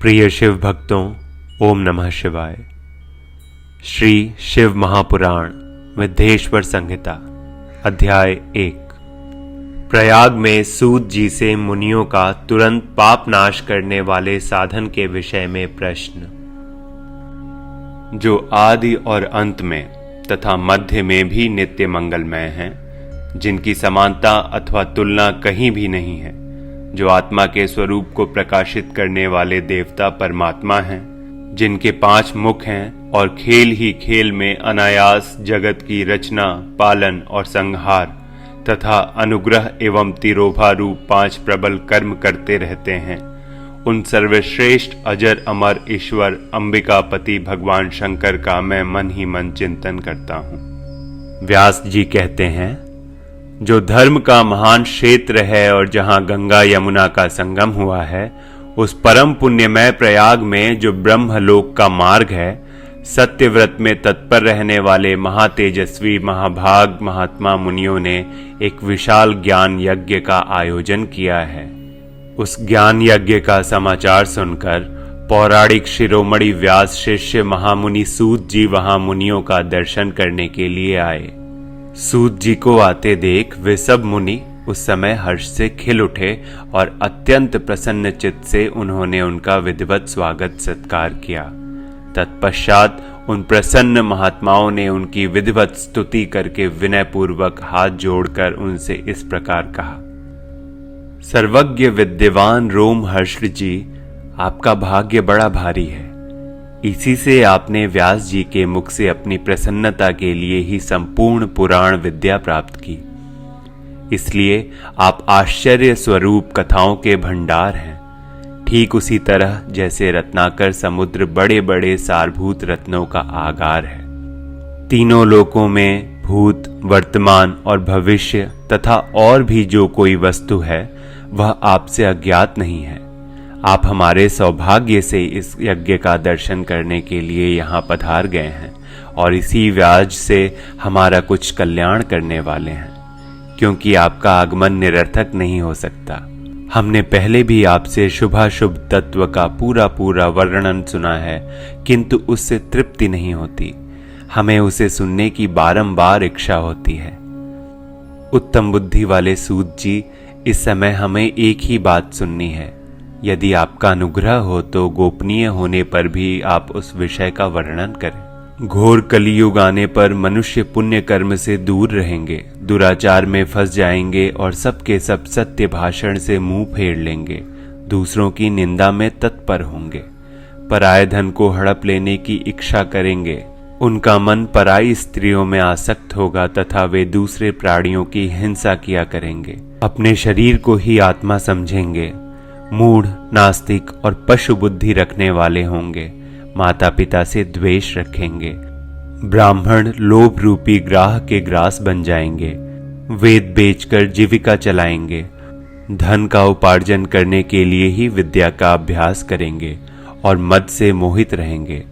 प्रिय शिव भक्तों, ओम नमः शिवाय। श्री शिव महापुराण विद्येश्वर संहिता अध्याय 1। प्रयाग में सूत जी से मुनियों का तुरंत पाप नाश करने वाले साधन के विषय में प्रश्न। जो आदि और अंत में तथा मध्य में भी नित्य मंगलमय हैं, जिनकी समानता अथवा तुलना कहीं भी नहीं है, जो आत्मा के स्वरूप को प्रकाशित करने वाले देवता परमात्मा हैं, जिनके 5 मुख हैं और खेल ही खेल में अनायास जगत की रचना, पालन और संहार तथा अनुग्रह एवं तिरोभा रूप 5 प्रबल कर्म करते रहते हैं, उन सर्वश्रेष्ठ अजर अमर ईश्वर अंबिकापति भगवान शंकर का मैं मन ही मन चिंतन करता हूँ। व्यास जी कहते हैं, जो धर्म का महान क्षेत्र है और जहां गंगा यमुना का संगम हुआ है, उस परम पुण्यमय प्रयाग में जो ब्रह्मलोक का मार्ग है, सत्यव्रत में तत्पर रहने वाले महातेजस्वी महाभाग महात्मा मुनियों ने एक विशाल ज्ञान यज्ञ का आयोजन किया है। उस ज्ञान यज्ञ का समाचार सुनकर पौराणिक शिरोमणि व्यास शिष्य महामुनि सूत जी वहां मुनियों का दर्शन करने के लिए आए। सूत जी को आते देख वे सब मुनि उस समय हर्ष से खिल उठे और अत्यंत प्रसन्न चित्त से उन्होंने उनका विधिवत स्वागत सत्कार किया। तत्पश्चात उन प्रसन्न महात्माओं ने उनकी विधिवत स्तुति करके विनयपूर्वक हाथ जोड़कर उनसे इस प्रकार कहा। सर्वज्ञ विद्यवान रोमहर्ष जी, आपका भाग्य बड़ा भारी है। इसी से आपने व्यास जी के मुख से अपनी प्रसन्नता के लिए ही संपूर्ण पुराण विद्या प्राप्त की। इसलिए आप आश्चर्य स्वरूप कथाओं के भंडार हैं। ठीक उसी तरह जैसे रत्नाकर समुद्र बड़े बड़े सारभूत रत्नों का आगार है। तीनों लोकों में भूत, वर्तमान और भविष्य तथा और भी जो कोई वस्तु है, वह आपसे अज्ञात नहीं है। आप हमारे सौभाग्य से इस यज्ञ का दर्शन करने के लिए यहाँ पधार गए हैं और इसी व्याज से हमारा कुछ कल्याण करने वाले हैं, क्योंकि आपका आगमन निरर्थक नहीं हो सकता। हमने पहले भी आपसे शुभाशुभ तत्व का पूरा वर्णन सुना है, किंतु उससे तृप्ति नहीं होती। हमें उसे सुनने की बारंबार इच्छा होती है। उत्तम बुद्धि वाले सूत जी, इस समय हमें एक ही बात सुननी है। यदि आपका अनुग्रह हो तो गोपनीय होने पर भी आप उस विषय का वर्णन करें। घोर कलियुग आने पर मनुष्य पुण्य कर्म से दूर रहेंगे, दुराचार में फंस जाएंगे और सबके सब सत्य भाषण से मुंह फेर लेंगे, दूसरों की निंदा में तत्पर होंगे, पराये धन को हड़प लेने की इच्छा करेंगे। उनका मन पराई स्त्रियों में आसक्त होगा तथा वे दूसरे प्राणियों की हिंसा किया करेंगे। अपने शरीर को ही आत्मा समझेंगे। मूढ़, नास्तिक और पशु बुद्धि रखने वाले होंगे। माता पिता से द्वेष रखेंगे। ब्राह्मण लोभ रूपी ग्राह के ग्रास बन जाएंगे। वेद बेचकर जीविका चलाएंगे। धन का उपार्जन करने के लिए ही विद्या का अभ्यास करेंगे और मद से मोहित रहेंगे।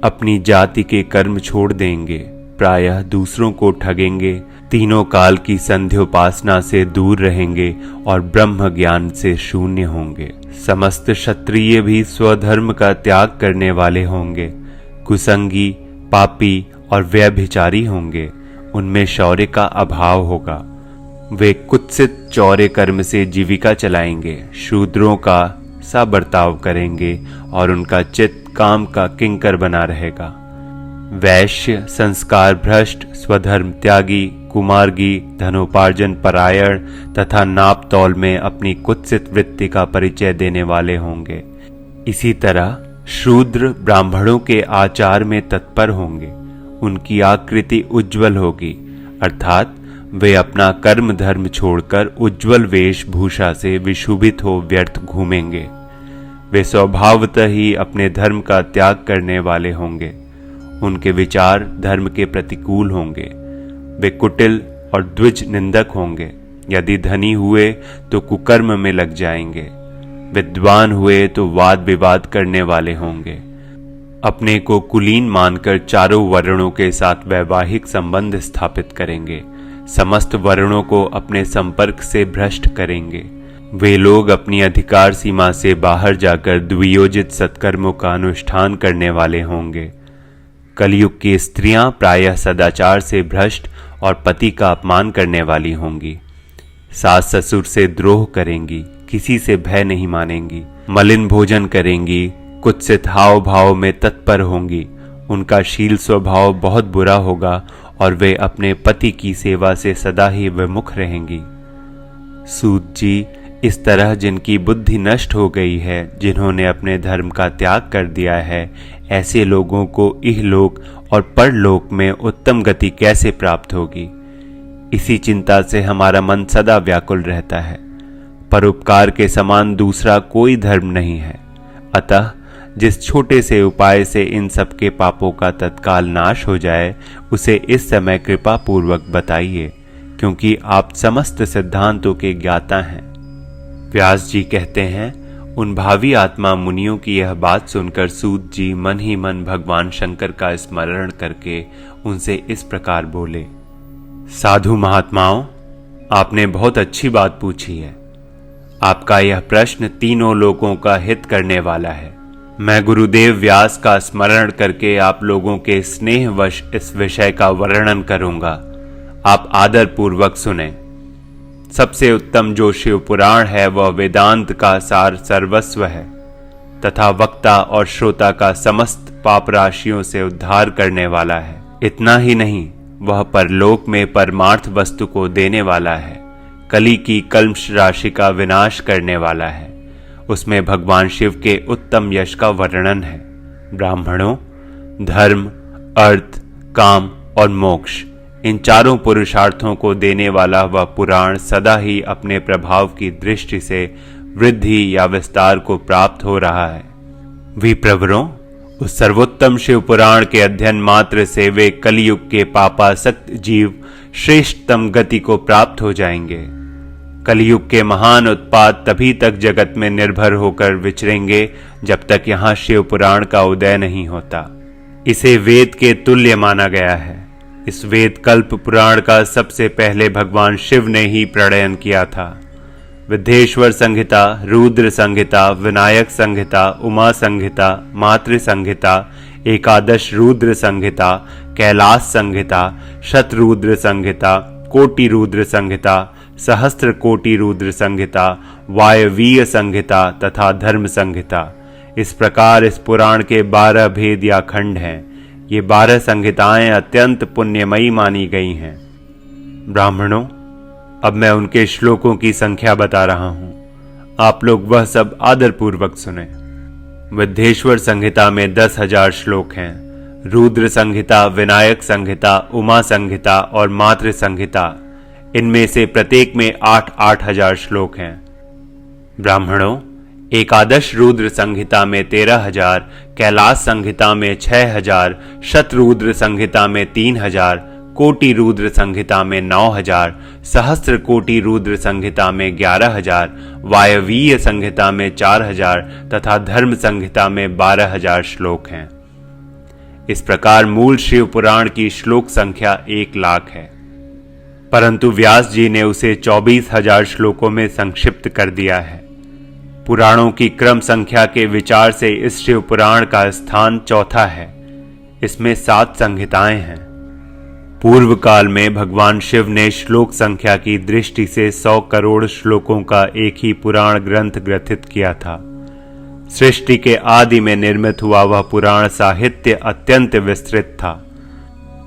अपनी जाति के कर्म छोड़ देंगे। प्रायः दूसरों को ठगेंगे। तीनों काल की संध्योपासना से दूर रहेंगे और ब्रह्म ज्ञान से शून्य होंगे। समस्त क्षत्रिय भी स्वधर्म का त्याग करने वाले होंगे। कुसंगी, पापी और व्यभिचारी होंगे। उनमें शौर्य का अभाव होगा। वे कुत्सित चौर्य कर्म से जीविका चलाएंगे। शूद्रों का सा बर्ताव करेंगे और उनका चित्त काम का किंकर बना रहेगा। वैश्य, संस्कार भ्रष्ट, स्वधर्म त्यागी, कुमार्गी, धनोपार्जन परायण तथा नाप तौल में अपनी कुत्सित वृत्ति का परिचय देने वाले होंगे। इसी तरह शूद्र ब्राह्मणों के आचार में तत्पर होंगे। उनकी आकृति उज्जवल होगी, अर्थात वे अपना कर्म धर्म छोड़कर उज्जवल वेशभूषा से विशुभित हो व्यर्थ घूमेंगे। वे स्वभावतः ही अपने धर्म का त्याग करने वाले होंगे। उनके विचार धर्म के प्रतिकूल होंगे। वे कुटिल और द्विज निंदक होंगे। यदि धनी हुए तो कुकर्म में लग जाएंगे। विद्वान हुए तो वाद विवाद करने वाले होंगे। अपने को कुलीन मानकर चारों वर्णों के साथ वैवाहिक संबंध स्थापित करेंगे। समस्त वर्णों को अपने संपर्क से भ्रष्ट करेंगे। वे लोग अपनी अधिकार सीमा से बाहर जाकर द्वियोजित सत्कर्मों का अनुष्ठान करने वाले होंगे। कलयुग की स्त्रियां प्रायः सदाचार से भ्रष्ट और पति का अपमान करने वाली होंगी। सास ससुर से द्रोह करेंगी, किसी से भय नहीं मानेंगी, मलिन भोजन करेंगी, कुत्सित हाव भाव में तत्पर होंगी। उनका शील स्वभाव बहुत बुरा होगा और वे अपने पति की सेवा से सदा ही विमुख रहेंगी। सूत जी, इस तरह जिनकी बुद्धि नष्ट हो गई है, जिन्होंने अपने धर्म का त्याग कर दिया है, ऐसे लोगों को इहलोक और परलोक में उत्तम गति कैसे प्राप्त होगी? इसी चिंता से हमारा मन सदा व्याकुल रहता है। परोपकार के समान दूसरा कोई धर्म नहीं है। अतः जिस छोटे से उपाय से इन सब के पापों का तत्काल नाश हो जाए, उसे इस समय कृपा पूर्वक बताइए, क्योंकि आप समस्त सिद्धांतों के ज्ञाता हैं। व्यास जी कहते हैं, उन भावी आत्मा मुनियों की यह बात सुनकर सूत जी मन ही मन भगवान शंकर का स्मरण करके उनसे इस प्रकार बोले। साधु महात्माओं, आपने बहुत अच्छी बात पूछी है। आपका यह प्रश्न तीनों लोगों का हित करने वाला है। मैं गुरुदेव व्यास का स्मरण करके आप लोगों के स्नेहवश इस विषय का वर्णन करूंगा। आप आदर पूर्वक सुने। सबसे उत्तम जो शिव पुराण है वह वेदांत का सार सर्वस्व है तथा वक्ता और श्रोता का समस्त पाप राशियों से उद्धार करने वाला है। इतना ही नहीं, वह परलोक में परमार्थ वस्तु को देने वाला है, कली की कल्मष राशि का विनाश करने वाला है। उसमें भगवान शिव के उत्तम यश का वर्णन है। ब्राह्मणों, धर्म, अर्थ, काम और मोक्ष, इन चारों पुरुषार्थों को देने वाला वह पुराण सदा ही अपने प्रभाव की दृष्टि से वृद्धि या विस्तार को प्राप्त हो रहा है। विप्रवरों, उस सर्वोत्तम शिव पुराण के अध्ययन मात्र से वे कलयुग के पापासक्त जीव श्रेष्ठतम गति को प्राप्त हो जाएंगे। कलयुग के महान उत्पात तभी तक जगत में निर्भर होकर विचरेंगे जब तक यहाँ शिव पुराण का उदय नहीं होता। इसे वेद के तुल्य माना गया है। इस वेद कल्प पुराण का सबसे पहले भगवान शिव ने ही प्रणयन किया था। विद्येश्वर संहिता, रुद्र संहिता, विनायक संहिता, उमा संहिता, मातृ संहिता, एकादश रुद्र संहिता, कैलाश संहिता, शतरुद्र संहिता, कोटि रुद्र संहिता, सहस्त्र कोटि रुद्र संहिता, वायवीय संहिता तथा धर्म संहिता, इस प्रकार इस पुराण के 12 भेद या खंड हैं। ये 12 संहिताएं अत्यंत पुण्यमयी मानी गई हैं। ब्राह्मणों, अब मैं उनके श्लोकों की संख्या बता रहा हूं। आप लोग वह सब आदरपूर्वक सुने। विद्येश्वर संहिता में 10,000 श्लोक हैं। रुद्र संहिता, विनायक संहिता, उमा संहिता और मातृ संहिता, इनमें से प्रत्येक में 8-8 हजार श्लोक हैं। ब्राह्मणों, एकादश रुद्र संहिता में 13,000, कैलाश संहिता में 6,000, शतरुद्र संहिता में 3,000, कोटि रुद्र संहिता में 9,000, सहस्त्र कोटि रुद्र संहिता में 11,000, वायवीय संहिता में 4,000 तथा धर्म संहिता में 12,000 श्लोक हैं। इस प्रकार मूल शिव पुराण की श्लोक संख्या 1,00,000 है, परंतु व्यास जी ने उसे 24,000 श्लोकों में संक्षिप्त कर दिया है। पुराणों की क्रम संख्या के विचार से इस शिव पुराण का स्थान चौथा है। इसमें 7 संहिताएं हैं। पूर्व काल में भगवान शिव ने श्लोक संख्या की दृष्टि से 100 करोड़ श्लोकों का एक ही पुराण ग्रंथ ग्रथित किया था। सृष्टि के आदि में निर्मित हुआ वह पुराण साहित्य अत्यंत विस्तृत था।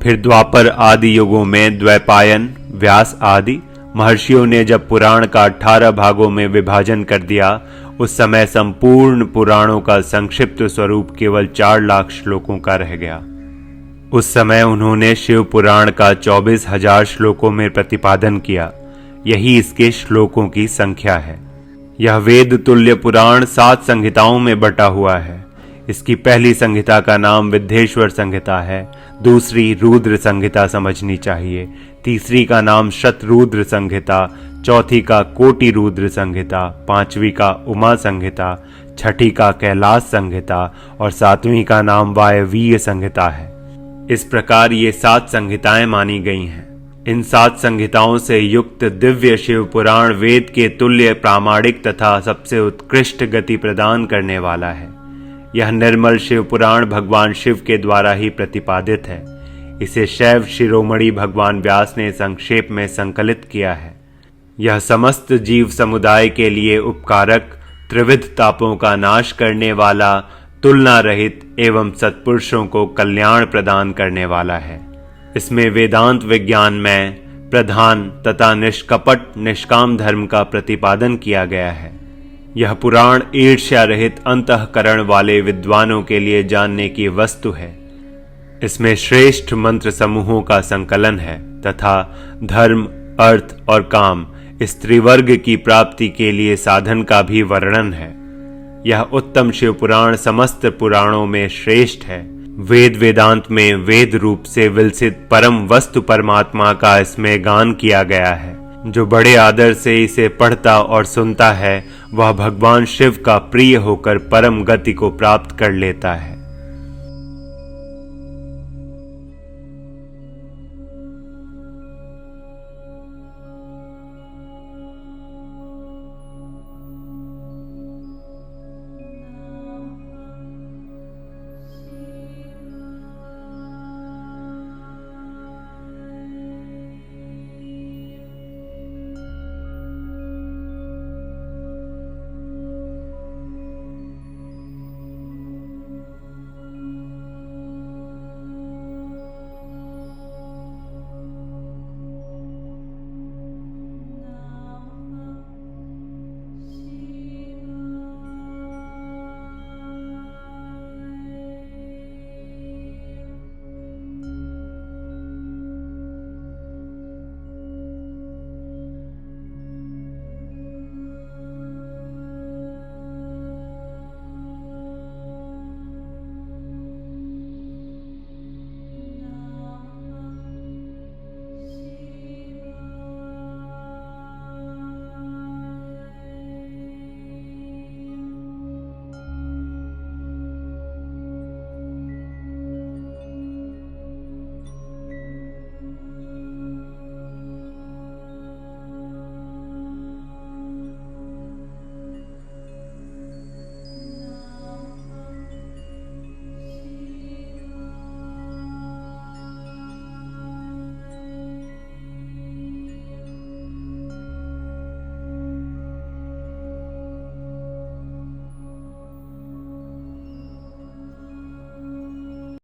फिर द्वापर आदि युगों में द्वैपायन, व्यास आदि महर्षियों ने जब पुराण का 18 भागों में विभाजन कर दिया, उस समय संपूर्ण पुराणों का संक्षिप्त स्वरूप केवल 4,00,000 श्लोकों का रह गया। उस समय उन्होंने शिव पुराण का 24,000 श्लोकों में प्रतिपादन किया। यही इसके श्लोकों की संख्या है। यह वेद तुल्य पुराण 7 संहिताओं में बटा हुआ है। इसकी पहली संहिता का नाम विद्येश्वर संहिता है, दूसरी रुद्र संहिता समझनी चाहिए, तीसरी का नाम शतरुद्र संहिता, चौथी का कोटि रुद्र संहिता, पांचवी का उमा संहिता, छठी का कैलाश संहिता और 7वीं का नाम वायवीय संहिता है। इस प्रकार ये 7 संहिताएं मानी गई हैं। इन 7 संहिताओं से युक्त दिव्य शिव पुराण वेद के तुल्य प्रामाणिक तथा सबसे उत्कृष्ट गति प्रदान करने वाला है। यह निर्मल शिव पुराण भगवान शिव के द्वारा ही प्रतिपादित है। इसे शैव शिरोमणि भगवान व्यास ने संक्षेप में संकलित किया है। यह समस्त जीव समुदाय के लिए उपकारक, त्रिविध तापों का नाश करने वाला, तुलना रहित एवं सत्पुरुषों को कल्याण प्रदान करने वाला है। इसमें वेदांत विज्ञान में प्रधान तथा निष्कपट निष्काम धर्म का प्रतिपादन किया गया है। यह पुराण ईर्ष्या रहित अंतःकरण वाले विद्वानों के लिए जानने की वस्तु है। इसमें श्रेष्ठ मंत्र समूहों का संकलन है तथा धर्म, अर्थ और काम इस त्रिवर्ग की प्राप्ति के लिए साधन का भी वर्णन है। यह उत्तम शिव पुराण समस्त पुराणों में श्रेष्ठ है। वेद वेदांत में वेद रूप से विलसित परम वस्तु परमात्मा का इसमें गान किया गया है। जो बड़े आदर से इसे पढ़ता और सुनता है वह भगवान शिव का प्रिय होकर परम गति को प्राप्त कर लेता है।